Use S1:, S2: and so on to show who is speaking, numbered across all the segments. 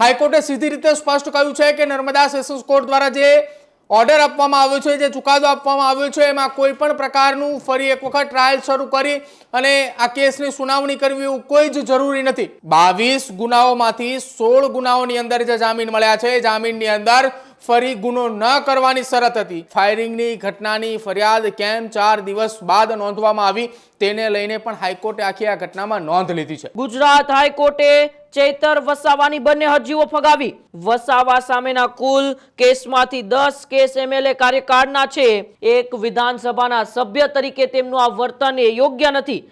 S1: હાઈકોર્ટે સીધી રીતે સ્પષ્ટ કહ્યું છે કે નર્મદા સેશન્સ કોર્ટ દ્વારા જે ઓર્ડર આપવામાં આવ્યો છે, જે ચુકાદો આપવામાં આવ્યો છે, એમાં કોઈ પણ પ્રકારનું ફરી એક વખત ટ્રાયલ શરૂ કરી અને આ કેસની સુનાવણી કરવી એવું કોઈ જ જરૂરી નથી। 22 ગુનાઓમાંથી 16 ગુનાઓની અંદર જે જામીન મળ્યા છે, જામીનની અંદર ફરી ગુનો ન કરવાની શરત હતી। ફાયરિંગની ઘટનાની ફરિયાદ કેમ 4 દિવસ બાદ નોંધવામાં આવી તેને લઈને પણ હાઈકોર્ટે આખી આ ઘટનામાં નોંધ લીધી છે।
S2: ગુજરાત હાઈકોર્ટે ચૈતર વસાવાની બંને અરજીઓ ફગાવી। વસાવા સામેના કુલ કેસમાંથી 10 કેસ એમએલએ કાર્યકાળના છે। એક વિધાનસભાના સભ્ય તરીકે તેમનું આ વર્તન એ યોગ્ય નથી।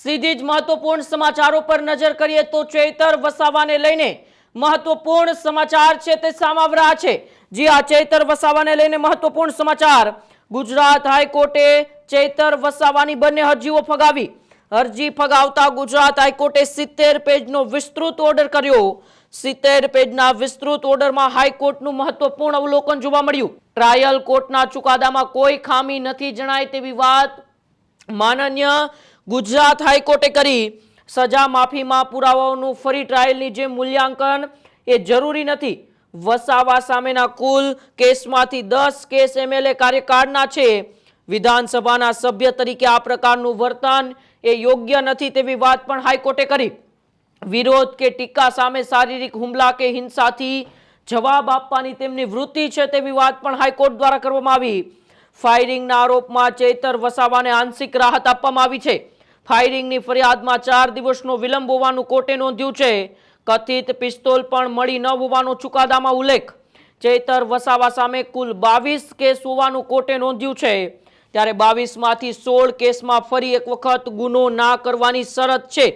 S2: सीधी ज महत्वपूर्ण समाचारों पर नजर करिए तो चैतर वसावाने लईने महत्वपूर्ण समाचार छे ते सामे આવી રહ્યા છે। जी आ चैतर वसावाने लईने महत्वपूर्ण समाचार। गुजरात हाईकोर्टे चैतर वसावानी બંને અરજીઓ ફગાવી। અરજી ફગાવતા ગુજરાત હાઈકોર્ટે 70 પેજનો વિસ્તૃત ઓર્ડર કર્યો। 70 પેજના વિસ્તૃત ઓર્ડરમાં હાઈકોર્ટનું મહત્વપૂર્ણ અવલોકન જોવા મળ્યું। ટ્રાયલ કોર્ટના ચુકાદામાં કોઈ ખામી નથી જણાય તેવી વાત માનનીય गुजरात हाईकोर्टे करी। सजा माफी में पुरावाओं फरी ट्रायलनी जे मूल्यांकन ए जरूरी नहीं। वसावा सामेना कुल केस मांथी 10 केस एमएलए कार्यकाळना छे। विधानसभाना सभ्य तरीके आ प्रकारनुं वर्तन ए योग्य नहीं तेवी वात पण हाईकोर्टे करी। विरोध के टीका सामे शारीरिक हुमला के हिंसाथी जवाब आपवानी तेमनी वृत्ति छे तेवी वात पण हाईकोर्ट द्वारा करवामां आवी। फायरिंगना आरोपमां चैतर वसावाने आंशिक राहत आपवामां आवी छे। फायरिंगनी फरियादमां 4 दिवसनो विलंब होवानुं कोर्टे नोंध्युं छे। कथित पिस्तोल पण मળી न होવાનો ચુકાદામાં ઉલ્લેખ। ચૈતર વસાવા સામે કુલ 22 કેસ હોવાનું કોર્ટે નોંધ્યું છે। ત્યારે 22 માંથી 16 કેસમાં ફરી એક વખત ગુનો ના કરવાની શરત છે।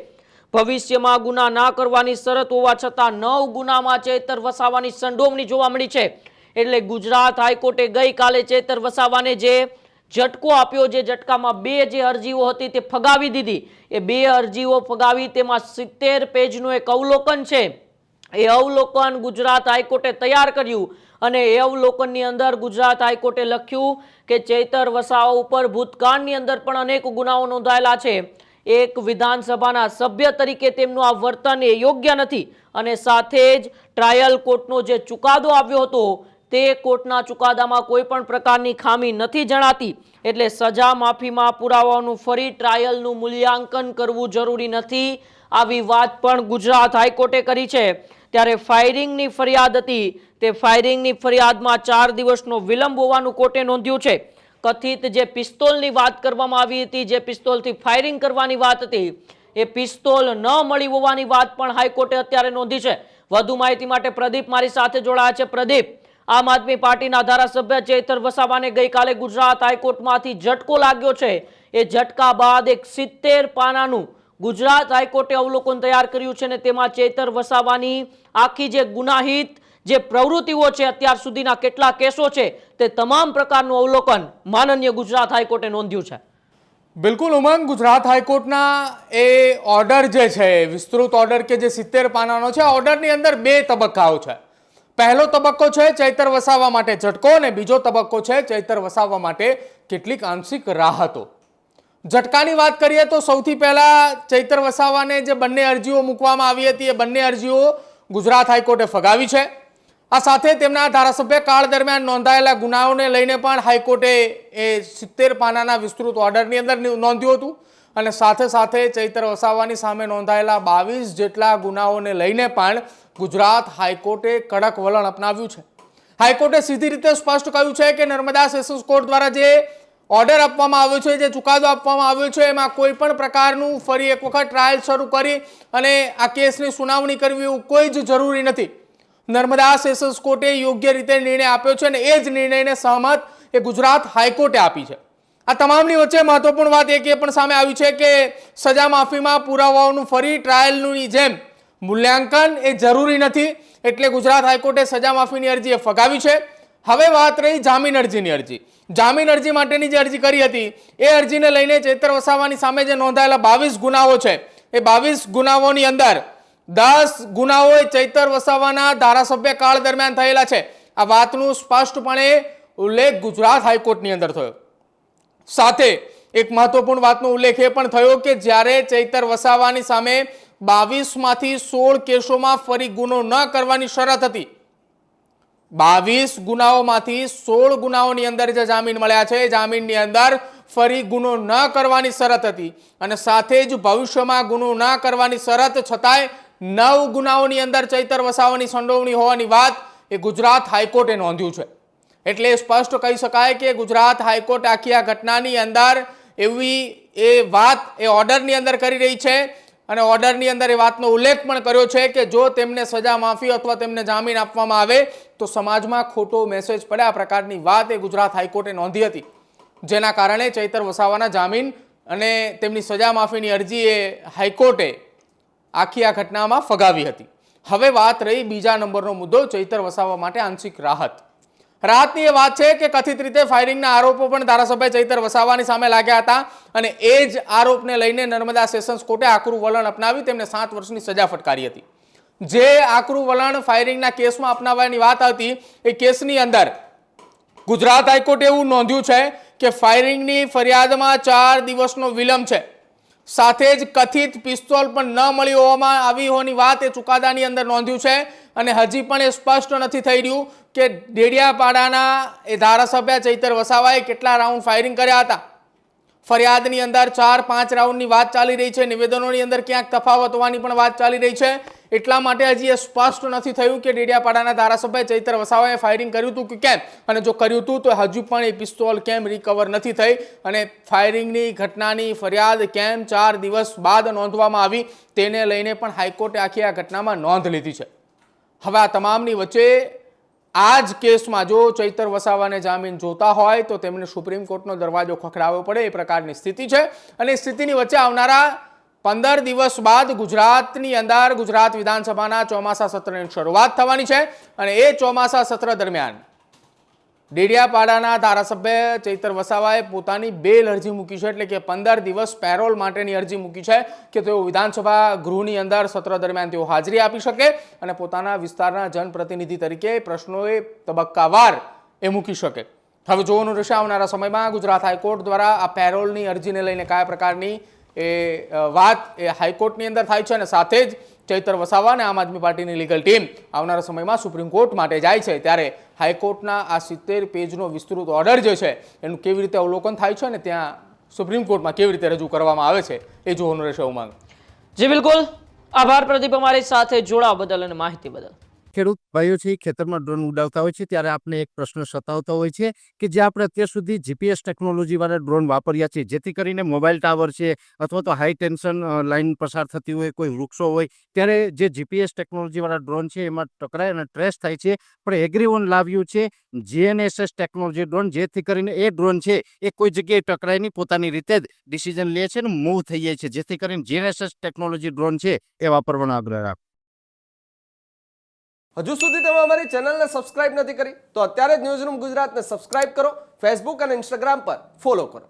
S2: ભવિષ્યમાં ગુના ના કરવાની શરત હોવા છતાં 9 ગુનામાં ચૈતર વસાવાની સંડોવણી જોવા મળી છે। એટલે ગુજરાત હાઈકોર્ટે ગઈકાલે ચૈતર વસાવાને જે झटको आप्यो, जे झटकामां 2 जे अरजीओ हती ते फगावी दीधी। ए 2 अरजीओ फगावी तेमां 70 पेजनुं एक अवलोकन छे। ए अवलोकन गुजरात हाईकोर्टे तैयार कर्युं अने ए अवलोकननी अंदर गुजरात हाईकोर्टे लख्युं के चैतर वसावा उपर भूतकाळनी अंदर पण अनेक गुनाओ नोंधायेला छे। एक विधानसभाना सभ्य तरीके तेमनुं आ वर्तन ए योग्य नथी अने साथे ज ट्रायल कोर्टनो जे चुकादो आव्यो हतो ते कोर्टना चुकादामां कोई पण प्रकारनी खामी नहीं जणाती। एटले सजा माफीमां पुरावाओनुं फरी ट्रायलनुं मूल्यांकन करवुं जरूरी नहीं। आवी वात पण गुजरात हाईकोर्टे करी छे। त्यारे फायरिंगनी फरियाद हती ते फायरिंगनी फरियादमां 4 दिवसनो विलंब होवानुं कोर्टे नोंध्युं छे। कथित जे पिस्तोलनी वात करवामां आवी हती, जे पिस्तोलथी फायरिंग करवानी वात हती, ए पिस्तोल न मળી होवानी वात पण हाईकोर्टे अत्यारे नोंधी छे। વધુ માહિતી માટે પ્રદીપ મારી સાથે જોડાયા છે। પ્રદીપ, आम आदमी पार्टी धारासभ्य चैतर वसावाने गई काले गुजरात हाईकोर्ट में झटको लाग्यो छे। ए झटका बाद एक 70 पानानुं गुजरात हाईकोर्टे अवलोकन तैयार कर्युं छे ने तेमां चैतर वसावानी आखी जे गुनाहित जे प्रवृत्तिओ छे, अत्यार सुधीना केटला केसो छे, ते तमाम प्रकारनुं अवलोकन माननीय गुजरात हाईकोर्टे नोंध्युं छे।
S1: बिल्कुल उमंग, गुजरात हाईकोर्टना ए ऑर्डर जे छे, विस्तृत ऑर्डर के जे 70 पानानो छे, ऑर्डरनी अंदर 2 तबक्काओ छे। पहलो तबक्को छे चैतर वसावा माटे झटको ने बीजो तबक्को छे चैतर वसावा माटे કેટલીક आंशिक राहतो। झटकानी बात करिए तो सौथी पहला चैतर वसावाने जे बंने अरजीओ मूकवामां आवी हती, ए बंने अरजीओ गुजरात हाईकोर्टे फगावी छे। आ साथे तेमना धारासभ्य काळ दरमियान नोंधायेला गुनाओने लईने पण हाईकोर्टे ए 70 पानाना विस्तृत ऑर्डरनी अंदर नोंध्युं हतुं અને સાથે સાથે ચૈતર વસાવાની સામે નોંધાયેલા 22 જેટલા ગુનાઓને લઈને પણ ગુજરાત હાઈકોર્ટે કડક વલણ અપનાવ્યું છે। હાઈકોર્ટે સીધી રીતે સ્પષ્ટ કહ્યું છે કે નર્મદા સેશન્સ કોર્ટ દ્વારા જે ઓર્ડર આપવામાં આવ્યો છે, જે ચુકાદો આપવામાં આવ્યો છે, એમાં કોઈ પણ પ્રકારનું ફરી એક વખત ટ્રાયલ શરૂ કરી અને આ કેસની સુનાવણી કરવી એવું કોઈ જ જરૂરી નથી। નર્મદા સેશન્સ કોર્ટે યોગ્ય રીતે નિર્ણય આપ્યો છે અને એ જ નિર્ણયને સહમત એ ગુજરાત હાઈકોર્ટે આપી છે। આ તમામની વચ્ચે મહત્વપૂર્ણ વાત એક એ પણ સામે આવી છે કે સજા માફીમાં પુરાવાઓનું ફરી ટ્રાયલની જેમ મૂલ્યાંકન એ જરૂરી નથી। એટલે ગુજરાત હાઈકોર્ટે સજા માફીની અરજી એ ફગાવી છે. હવે વાત રહી જામીન અરજીની અરજી. જામીન અરજી માટેની જે અરજી કરી હતી એ અરજીને લઈને ચૈતર વસાવાની સામે જે નોંધાયેલા 22 ગુનાઓ છે એ 22 ગુનાઓની અંદર 10 ગુનાઓ એ ચૈતર વસાવાના ધારાસભ્ય કાળ દરમિયાન થયેલા છે. આ વાતનું સ્પષ્ટપણે ઉલ્લેખ ગુજરાત હાઈકોર્ટની અંદર થયો. સાથે એક મહત્વપૂર્ણ વાતનો ઉલ્લેખ એ પણ થયો કે જ્યારે ચૈતર વસાવાની સામે 22 માંથી 16 કેસોમાં ફરી ગુનો ન કરવાની શરત હતી. 22 ગુનાઓમાંથી 16 ગુનાઓની અંદર જે જામીન મળ્યા છે જામીનની અંદર ફરી ગુનો ન કરવાની શરત હતી અને સાથે જ ભવિષ્યમાં ગુનો ન કરવાની શરત છતાંય 9 ગુનાઓની અંદર ચૈતર વસાવાની સંડોવણી હોવાની વાત એ ગુજરાત હાઈકોર્ટે નોંધ્યું છે. એટલે સ્પષ્ટ કહી શકાય કે ગુજરાત હાઈકોર્ટ આખી આ ઘટનાની અંદર એવી એ વાત એ ઓર્ડરની અંદર કરી રહી છે અને ઓર્ડરની અંદર એ વાતનો ઉલ્લેખ પણ કર્યો છે કે જો તેમને સજા માફી અથવા તેમને જામીન આપવામાં આવે તો સમાજમાં ખોટો મેસેજ પડે. આ પ્રકારની વાત એ ગુજરાત હાઈકોર્ટે નોંધી હતી, જેના કારણે ચૈતર વસાવાના જામીન અને તેમની સજા માફીની અરજી એ હાઈકોર્ટે આખી આ ઘટનામાં ફગાવી હતી. હવે વાત રહી બીજા નંબરનો મુદ્દો, ચૈતર વસાવા માટે આંશિક રાહત. રાહતની એ વાત છે કે કથિત રીતે ફાયરિંગના આરોપો પણ ધારાસભ્ય ચૈતર વસાવાની સામે લાગ્યા હતા અને એ જ આરોપને લઈને નર્મદા સેશન્સ કોર્ટે આકરું વલણ અપનાવી તેમને 7 વર્ષની સજા ફટકારી હતી. જે આકરું વલણ ફાયરિંગના કેસમાં અપનાવવાની વાત હતી એ કેસની અંદર ગુજરાત હાઈકોર્ટે એવું નોંધ્યું છે કે ફાયરિંગની ફરિયાદમાં 4 દિવસનો વિલંબ છે. સાથે જ કથિત પિસ્તોલ પણ ન મળી હોવામાં આવી હોવાની વાત એ ચુકાદાની અંદર નોંધ્યું છે અને હજી પણ એ સ્પષ્ટ નથી થઈ રહ્યું કે ડેડિયાપાડાના એ ધારાસભ્ય ચૈતર વસાવાએ કેટલા રાઉન્ડ ફાયરિંગ કર્યા હતા. ફરિયાદની અંદર 4-5 રાઉન્ડની વાત ચાલી રહી છે. નિવેદનોની અંદર ક્યાંક તફાવત હોવાની પણ વાત ચાલી રહી છે. એટલા માટે હજી એ સ્પષ્ટ નથી થયું કે ડેડિયાપાડાના ધારાસભ્ય ચૈતર વસાવાએ ફાયરિંગ કર્યું હતું કે કેમ, અને જો કર્યું હતું તો હજુ પણ એ પિસ્તોલ કેમ રિકવર નથી થઈ અને ફાયરિંગની ઘટનાની ફરિયાદ કેમ 4 દિવસ બાદ નોંધવામાં આવી તેને લઈને પણ હાઈકોર્ટે આખી આ ઘટનામાં નોંધ લીધી છે. હવે આ તમામની વચ્ચે આ જ કેસમાં જો ચૈતર વસાવાને જામીન જોતા હોય તો તેમને સુપ્રીમ કોર્ટનો દરવાજો ખખડાવવો પડે એ પ્રકારની સ્થિતિ છે. અને સ્થિતિની વચ્ચે આવનારા 15 દિવસ બાદ ગુજરાતની અંદર ગુજરાત વિધાનસભાના ચોમાસા સત્રની શરૂઆત થવાની છે અને એ ચોમાસા સત્ર દરમિયાન ડેડિયાપાડાના ધારાસભ્ય ચૈતર વસાવાએ પોતાની બેલ અરજી મૂકી છે. એટલે કે 15 દિવસ પેરોલ માટેની અરજી મૂકી છે કે તેઓ વિધાનસભા ગૃહની અંદર સત્ર દરમિયાન તેઓ હાજરી આપી શકે અને પોતાના વિસ્તારના જનપ્રતિનિધિ તરીકે પ્રશ્નોએ તબક્કાવાર એ મૂકી શકે. હવે જોવાનું રહેશે આવનારા સમયમાં ગુજરાત હાઈકોર્ટ દ્વારા આ પેરોલની અરજીને લઈને કયા પ્રકારની એ વાત એ હાઈકોર્ટની અંદર થાય છે અને સાથે જ ચૈતર વસાવા અને આમ આદમી પાર્ટીની લીગલ ટીમ આવનારા સમયમાં સુપ્રીમ કોર્ટ માટે જાય છે ત્યારે હાઈકોર્ટના આ 70 પેજનો વિસ્તૃત ઓર્ડર જે છે એનું કેવી રીતે અવલોકન થાય છે અને ત્યાં સુપ્રીમ કોર્ટમાં કેવી રીતે રજૂ કરવામાં આવે છે એ જોવાનું રહેશે. ઉમંગ
S2: જી બિલકુલ, આભાર પ્રદીપ અમારી સાથે જોડાવા બદલ અને માહિતી બદલ.
S3: ખેડૂત ભાઈઓ છે ખેતરમાં ડ્રોન ઉડાવતા હોય છે ત્યારે આપણે એક પ્રશ્ન સતાવતો હોય છે કે જે આપણે અત્યાર સુધી જીપીએસ ટેકનોલોજી વાળા ડ્રોન વાપર્યા છે, જેથી કરીને મોબાઈલ ટાવર છે અથવા તો હાઈ ટેન્શન લાઇન પસાર થતી હોય, કોઈ વૃક્ષો હોય, ત્યારે જે જીપીએસ ટેકનોલોજી વાળા ડ્રોન છે એમાં ટકરાય અને ટ્રેસ થાય છે. પણ એગ્રીવન લાવ્યું છે જીએનએસએસ ટેકનોલોજી ડ્રોન, જેથી કરીને એ ડ્રોન છે એ કોઈ જગ્યાએ ટકરાય નહીં, પોતાની રીતે જ ડિસિઝન લે છે અને મૂવ થઈ જાય છે, જેથી કરીને જીએનએસએસ ટેકનોલોજી ડ્રોન છે એ વાપરવાનો આગ્રહ રાખો.
S4: હજુ સુધી તમે અમારી ચેનલને સબસ્ક્રાઇબ નથી કરી તો અત્યારે જ ન્યૂઝરૂમ ગુજરાતને સબસ્ક્રાઇબ કરો, ફેસબુક અને ઇન્સ્ટાગ્રામ પર ફોલો કરો.